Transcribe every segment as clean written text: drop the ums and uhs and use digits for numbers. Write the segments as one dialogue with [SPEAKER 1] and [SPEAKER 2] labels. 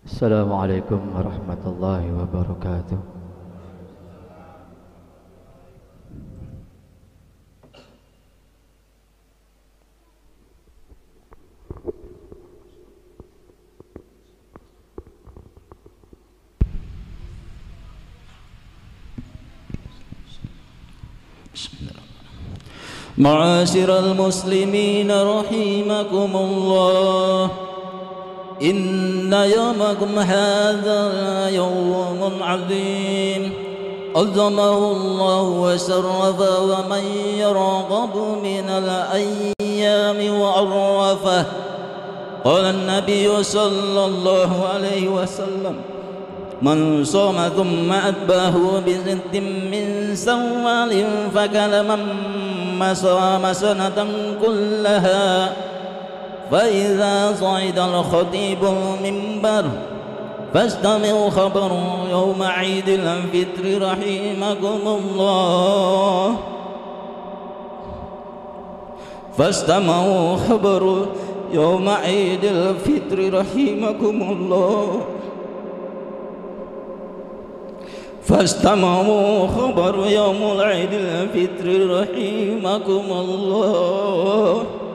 [SPEAKER 1] Assalamualaikum warahmatullahi wabarakatuh.
[SPEAKER 2] معاشر المسلمين رحمكم الله، إن يومكم هذا يوم عظيم عظمه الله وشرف، ومن يرغب من الأيام وعرفه. قال النبي صلى الله عليه وسلم: من صام ثم أتبعه بست من سوال فكلمن صام سنة كلها. فإذا صعد الخطيب المنبر فاستمعوا خبر يوم عيد الفطر رحمكم الله. فاستمعوا خبر يوم عيد الفطر رحمكم الله. فاستمعوا خبر يوم العيد الفطر رحمكم الله.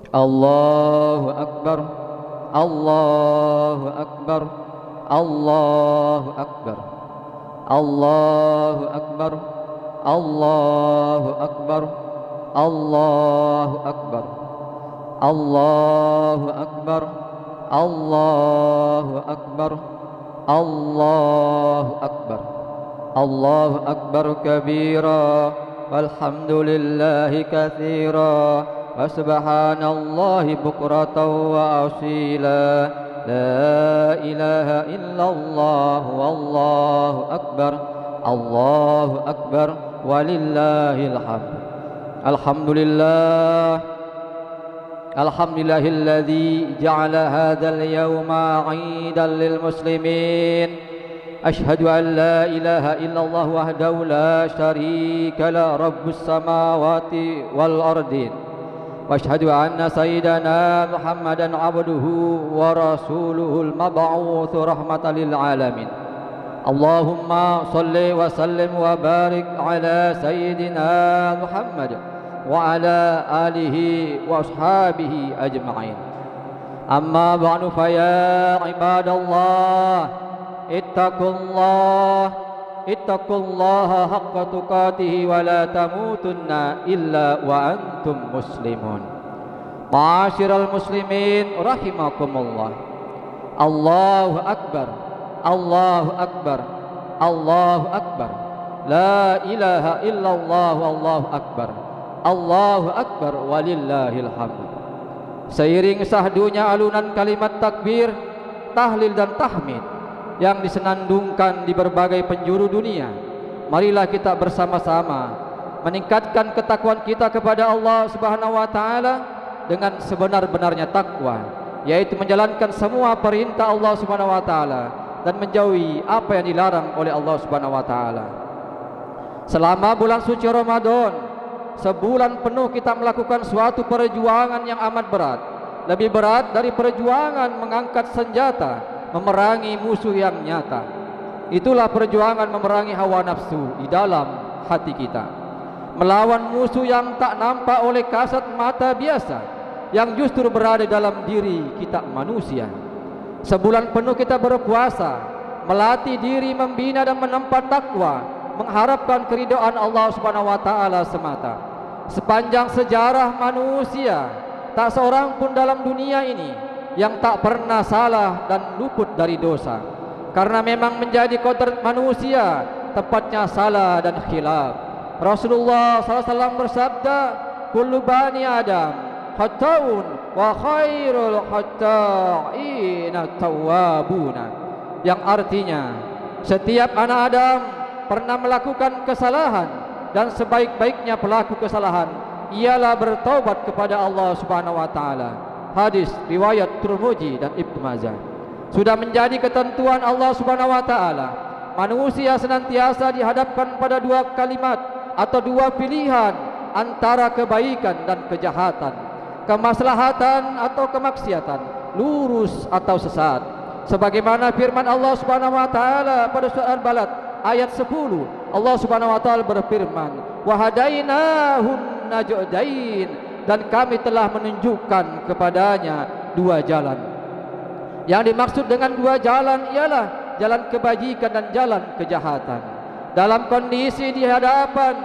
[SPEAKER 1] الله أكبر الله أكبر الله أكبر الله أكبر الله أكبر الله أكبر الله أكبر الله أكبر الله أكبر الله أكبر كبيرا والحمد لله كثيرا وسبحان الله بكرة وأصيلا. لا إله إلا الله والله أكبر الله أكبر ولله الحمد. الحمد لله الحمد لله الذي جعل هذا اليوم عيدا للمسلمين. أشهد أن لا إله إلا الله وحده لا شريك له رب السماوات والأرضين، وأشهد أن سيدنا محمدا عبده ورسوله المبعوث رحمة للعالمين. اللهم صل وسلم وبارك على سيدنا محمد وعلى آله وأصحابه أجمعين. أما بعد، فيا عباد الله اتقوا الله حق تقاته ولا تموتن إلا وأنتم مسلمون. معاشر المسلمين رحمكم الله. الله أكبر الله أكبر الله أكبر لا إله إلا الله والله أكبر Allahu Akbar walillahil hamd. Seiring sahdunya alunan kalimat takbir, tahlil dan tahmid yang disenandungkan di berbagai penjuru dunia, marilah kita bersama-sama meningkatkan ketakwaan kita kepada Allah Subhanahu wa taala dengan sebenar-benarnya takwa, yaitu menjalankan semua perintah Allah Subhanahu wa taala dan menjauhi apa yang dilarang oleh Allah Subhanahu wa taala. Selama bulan suci Ramadan, sebulan penuh kita melakukan suatu perjuangan yang amat berat, lebih berat dari perjuangan mengangkat senjata memerangi musuh yang nyata. Itulah perjuangan memerangi hawa nafsu di dalam hati kita, melawan musuh yang tak nampak oleh kasat mata biasa, yang justru berada dalam diri kita manusia. Sebulan penuh kita berpuasa, melatih diri membina dan menempa takwa, mengharapkan keridhaan Allah Subhanahu wa taala semata. Sepanjang sejarah manusia, tak seorang pun dalam dunia ini yang tak pernah salah dan luput dari dosa. Karena memang menjadi kodrat manusia tepatnya salah dan khilaf. Rasulullah SAW bersabda, kullu bani Adam khata'un wa khairul khata'ina tawwabuna, yang artinya setiap anak Adam pernah melakukan kesalahan, dan sebaik-baiknya pelaku kesalahan ialah bertaubat kepada Allah Subhanahu wa taala. Hadis riwayat Tirmidzi dan Ibnu Majah. Sudah menjadi ketentuan Allah Subhanahu wa taala, manusia senantiasa dihadapkan pada dua kalimat atau dua pilihan antara kebaikan dan kejahatan. kemaslahatan atau kemaksiatan, lurus atau sesat. Sebagaimana firman Allah Subhanahu wa taala pada surah Al-Balad ayat 10, Allah Subhanahu wa taala berfirman, "Wa hadainahun najdain," dan kami telah menunjukkan kepadanya dua jalan. Yang dimaksud dengan dua jalan ialah jalan kebajikan dan jalan kejahatan. Dalam kondisi di hadapan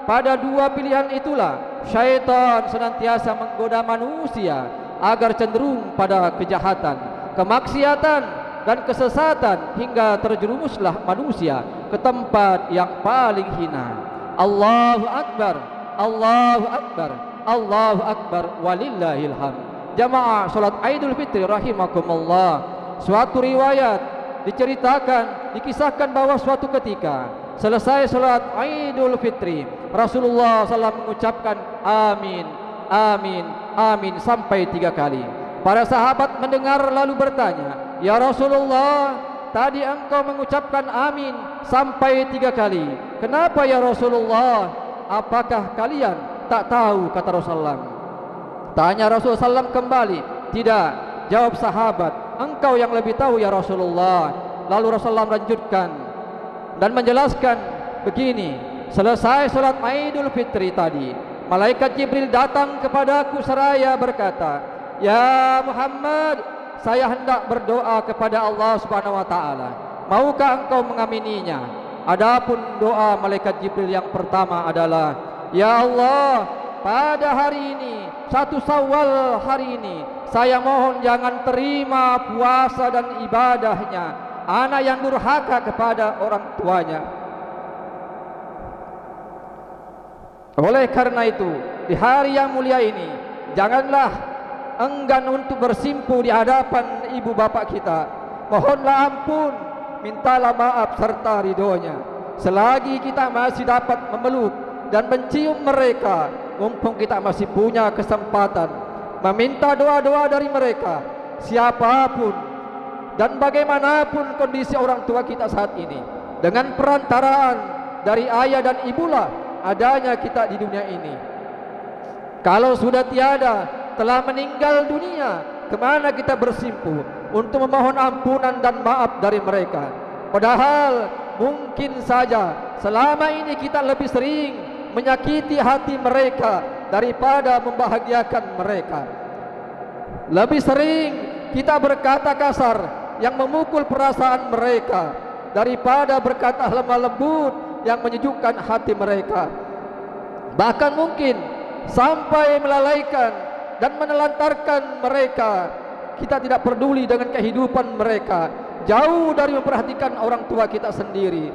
[SPEAKER 1] pada dua pilihan itulah syaitan senantiasa menggoda manusia agar cenderung pada kejahatan, kemaksiatan dan kesesatan, hingga terjerumuslah manusia ke tempat yang paling hina. Allahu Akbar, Allahu Akbar, Allahu Akbar, walillahil hamd. Jamaah salat Idul Fitri rahimakumullah. Suatu riwayat diceritakan, dikisahkan bahwa suatu ketika selesai salat Idul Fitri, Rasulullah SAW mengucapkan amin, amin, amin sampai 3 kali. Para sahabat mendengar lalu bertanya, "Ya Rasulullah, tadi engkau mengucapkan amin sampai 3 kali. Kenapa ya Rasulullah? Apakah kalian tak tahu?" kata Rasulullah. Tanya Rasulullah SAW kembali. "Tidak," jawab sahabat, "engkau yang lebih tahu ya Rasulullah." Lalu Rasulullah melanjutkan dan menjelaskan begini, selesai salat Idul Fitri tadi, malaikat Jibril datang kepadaku seraya berkata, "Ya Muhammad, saya hendak berdoa kepada Allah Subhanahu wa taala. Maukah engkau mengamininya?" Adapun doa malaikat Jibril yang pertama adalah, "Ya Allah, pada hari ini, 1 Syawal hari ini, saya mohon jangan terima puasa dan ibadahnya anak yang durhaka kepada orang tuanya. Oleh karena itu, di hari yang mulia ini, janganlah enggan untuk bersimpu di hadapan ibu bapak kita. Mohonlah ampun, mintalah maaf serta ridhonya. Selagi kita masih dapat memeluk dan mencium mereka, mumpung kita masih punya kesempatan meminta doa-doa dari mereka, siapapun dan bagaimanapun kondisi orang tua kita saat ini, dengan perantaraan dari ayah dan ibulah adanya kita di dunia ini. Kalau sudah tiada, telah meninggal dunia, kemana kita bersimpu untuk memohon ampunan dan maaf dari mereka? Padahal mungkin saja selama ini kita lebih sering menyakiti hati mereka daripada membahagiakan mereka. Lebih sering kita berkata kasar yang memukul perasaan mereka daripada berkata lemah lembut yang menyejukkan hati mereka. Bahkan mungkin sampai melalaikan dan menelantarkan mereka. Kita tidak peduli dengan kehidupan mereka, jauh dari memperhatikan orang tua kita sendiri.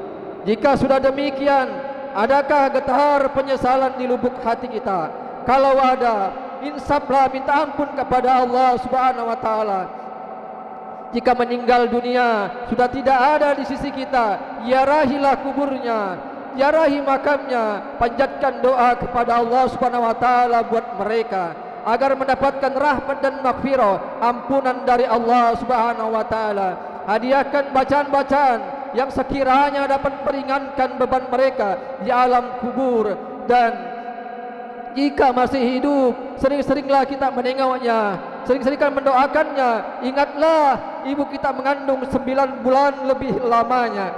[SPEAKER 1] Jika sudah demikian, adakah getar penyesalan di lubuk hati kita? Kalau ada, insaflah, minta ampun kepada Allah Subhanahu wa taala. Jika meninggal dunia sudah tidak ada di sisi kita, ziarahilah kuburnya, ziarahi makamnya, panjatkan doa kepada Allah Subhanahu wa taala buat mereka agar mendapatkan rahmat dan maghfirah, ampunan dari Allah Subhanahu wa taala. Hadiahkan bacaan-bacaan yang sekiranya dapat meringankan beban mereka di alam kubur, dan jika masih hidup, sering-seringlah kita menengoknya, sering-seringlah mendoakannya. Ingatlah, ibu kita mengandung 9 bulan lebih lamanya,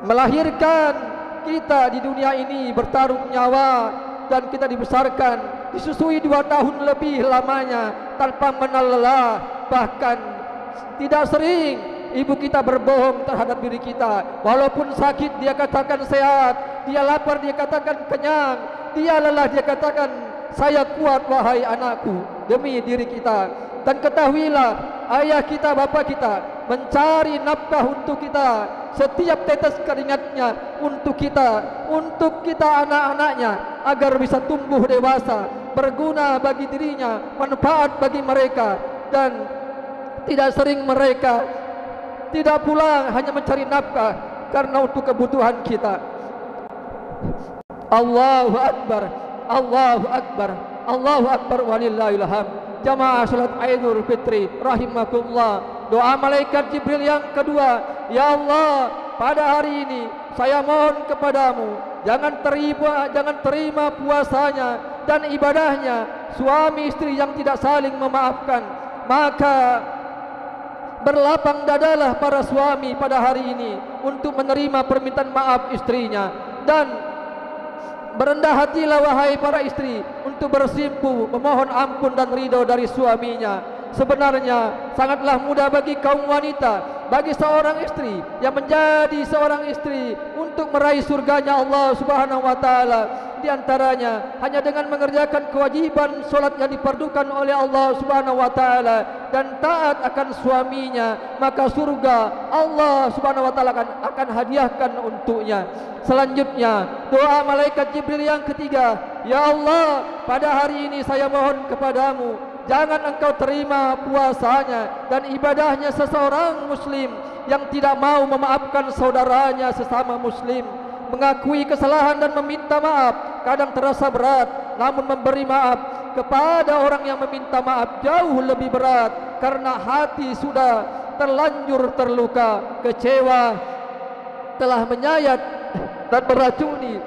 [SPEAKER 1] melahirkan kita di dunia ini, bertaruh nyawa, dan kita dibesarkan, disusui 2 tahun lebih lamanya tanpa mengenal lelah. Bahkan tidak sering ibu kita berbohong terhadap diri kita. Walaupun sakit dia katakan sehat, dia lapar dia katakan kenyang, dia lelah dia katakan saya kuat wahai anakku, demi diri kita. Dan ketahuilah, ayah kita, bapak kita mencari nafkah untuk kita, setiap tetes keringatnya untuk kita anak-anaknya, agar bisa tumbuh dewasa, berguna bagi dirinya, manfaat bagi mereka. Dan tidak sering mereka tidak pulang hanya mencari nafkah karena untuk kebutuhan kita. Allahu Akbar, Allahu Akbar, Allahu Akbar, walillahil hamd. Jamaah salat Idul Fitri rahimakumullah. Doa malaikat Jibril yang kedua, ya Allah, pada hari ini saya mohon kepadamu, jangan terima puasanya dan ibadahnya, suami istri yang tidak saling memaafkan, maka berlapang dadalah para suami pada hari ini untuk menerima permintaan maaf istrinya, dan berendah hatilah wahai para istri untuk bersimpu memohon ampun dan ridho dari suaminya. Sebenarnya sangatlah mudah bagi kaum wanita, bagi seorang istri yang menjadi seorang istri untuk meraih surganya Allah Subhanahu wa taala. Di antaranya hanya dengan mengerjakan kewajiban solat yang diperdukan oleh Allah Subhanahu wa taala dan taat akan suaminya, maka surga Allah Subhanahu wa taala akan hadiahkan untuknya. Selanjutnya doa malaikat Jibril yang ketiga, ya Allah, pada hari ini saya mohon kepadamu, jangan engkau terima puasanya dan ibadahnya seseorang muslim yang tidak mau memaafkan saudaranya sesama muslim. Mengakui kesalahan dan meminta maaf kadang terasa berat, namun memberi maaf kepada orang yang meminta maaf jauh lebih berat, karena hati sudah terlanjur terluka, kecewa telah menyayat dan meracuni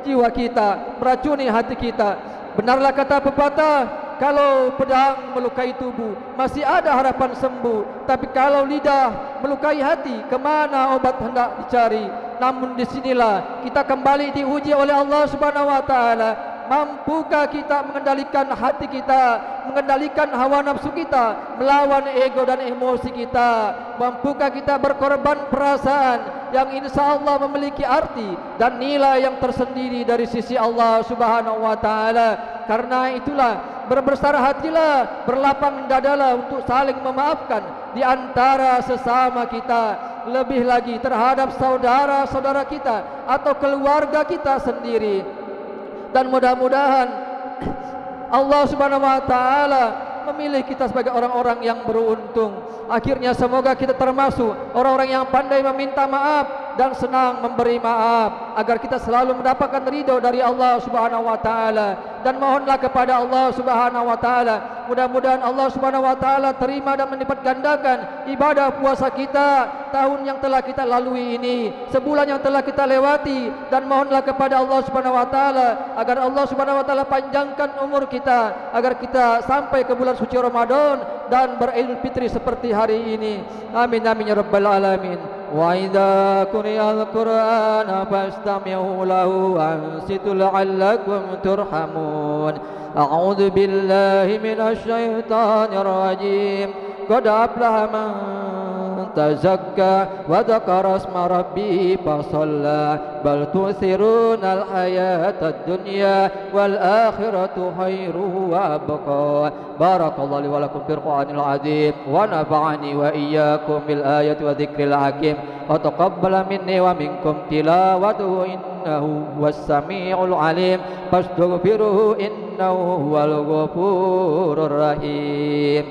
[SPEAKER 1] jiwa kita, meracuni hati kita. Benarlah kata pepatah, kalau pedang melukai tubuh masih ada harapan sembuh, tapi kalau lidah melukai hati, kemana obat hendak dicari? Namun disinilah kita kembali diuji oleh Allah Subhanahu wa taala. Mampukah kita mengendalikan hati kita, mengendalikan hawa nafsu kita, melawan ego dan emosi kita? Mampukah kita berkorban perasaan yang insya Allah memiliki arti dan nilai yang tersendiri dari sisi Allah Subhanahu wa taala? Karena itulah berbesar hatilah, berlapang dadalah untuk saling memaafkan di antara sesama kita, lebih lagi terhadap saudara-saudara kita atau keluarga kita sendiri. Dan mudah-mudahan Allah Subhanahu wa taala memilih kita sebagai orang-orang yang beruntung. Akhirnya semoga kita termasuk orang-orang yang pandai meminta maaf dan senang memberi maaf, agar kita selalu mendapatkan ridho dari Allah Subhanahu wa taala. Dan mohonlah kepada Allah Subhanahu wa taala, mudah-mudahan Allah Subhanahu wa taala terima dan melipat gandakan ibadah puasa kita tahun yang telah kita lalui ini, sebulan yang telah kita lewati. Dan mohonlah kepada Allah Subhanahu wa taala agar Allah Subhanahu wa taala panjangkan umur kita, agar kita sampai ke bulan suci Ramadan dan beridul fitri seperti hari ini. Amin amin ya rabbal alamin. Wa idza quri'al qur'ana fastami'u lahu wansitu la'allakum turhamun. A'udzu billahi minasy syaithanir rajim. Qad aflaha man tazakka wa dzakara asma rabbih fasalla bal tu'thirunal hayatad dunya wal akhiratu khairu wa abqa. Barakallahu li wa lakum fil Qur'anil azim wa nafa'ani wa iyyakum bil ayati wa dzikril hakim wa taqabbala minni wa minkum tilawatuhu innahu huwas samiul alim fastaghfiruhu innahu huwal ghafurur rahim.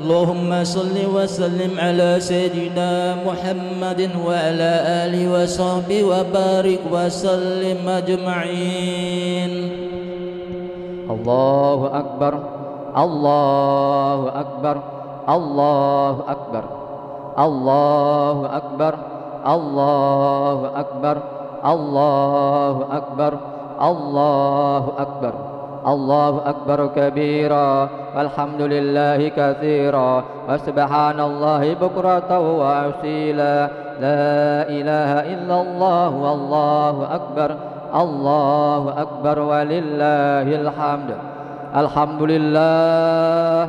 [SPEAKER 2] اللهم صل وسلم على سيدنا محمد وعلى آله وصحبه وبارك وسلم أجمعين.
[SPEAKER 1] الله أكبر الله أكبر الله أكبر الله أكبر الله أكبر الله أكبر الله أكبر الله أكبر كبيرا والحمد لله كثيرا وسبحان الله بكرة وأصيلا. لا إله إلا الله والله أكبر الله أكبر ولله الحمد. الحمد لله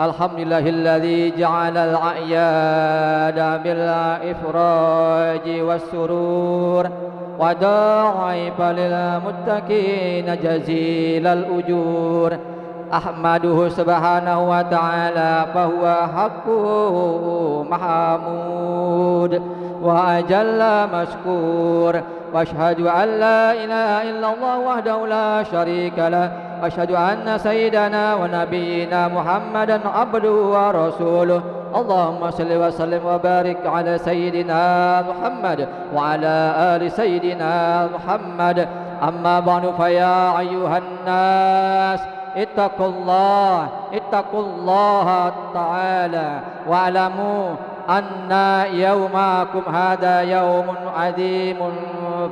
[SPEAKER 1] الحمد لله الذي جعل الأعياد بالإفراج والسرور وضاعف للمتقين جزيل الأجور. أحمده سبحانه وتعالى فهو حق محمود وأجل مشكور. وأشهد أن لا إله إلا الله وحده لا شريك له وأشهد أن سيدنا ونبينا محمدا عبده ورسوله. اللهم صل وسلم وبارك على سيدنا محمد وعلى آل سيدنا محمد. أما بعد فيا أيها الناس اتقوا الله تعالى واعلموا أن يومكم هذا يوم عظيم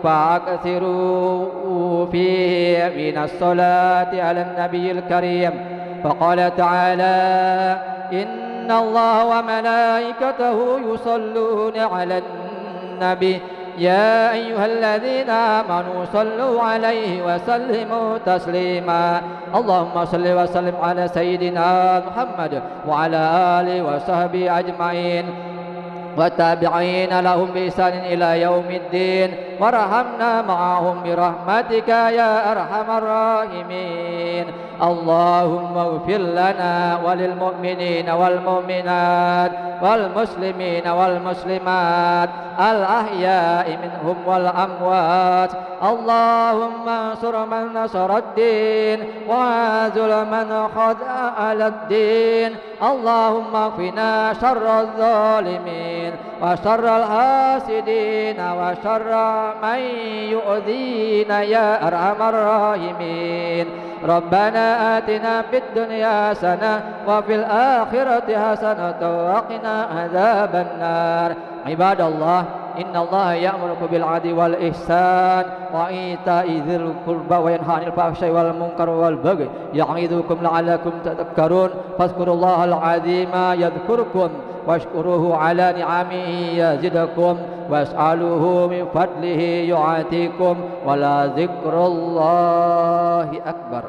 [SPEAKER 1] فأكثروا فيه من الصلاة على النبي الكريم. فقال تعالى: إن الله وملائكته يصلون على النبي يا أيها الذين آمنوا صلوا عليه وسلموا تسليما. اللهم صل وسلم على سيدنا محمد وعلى آله وصحبه أجمعين والتابعين لهم بإحسان إلى يوم الدين، وارحمنا معهم برحمتك يا أرحم الراحمين. اللهم اغفر لنا وللمؤمنين والمؤمنات والمسلمين والمسلمات الأحياء منهم والأموات. اللهم انصر من نصر الدين وعازل من خذل الدين. اللهم اكفنا شر الظالمين وشر الحاسدين وشر من يؤذينا يا أرحم الراحمين. ربنا آتنا في الدنيا حسنة وفي الآخرة حسنة وقنا عذاب النار. عباد الله، إن الله يأمركم بالعدل والإحسان وإيتاء ذي القربى وينهى عن الفحشاء والمنكر والبغي يعظكم لعلكم تذكرون. فاذكروا الله العظيم يذكركم واشكروه على نعمه يزدكم واسألوه من فضله يعطيكم ولذكر الله أكبر.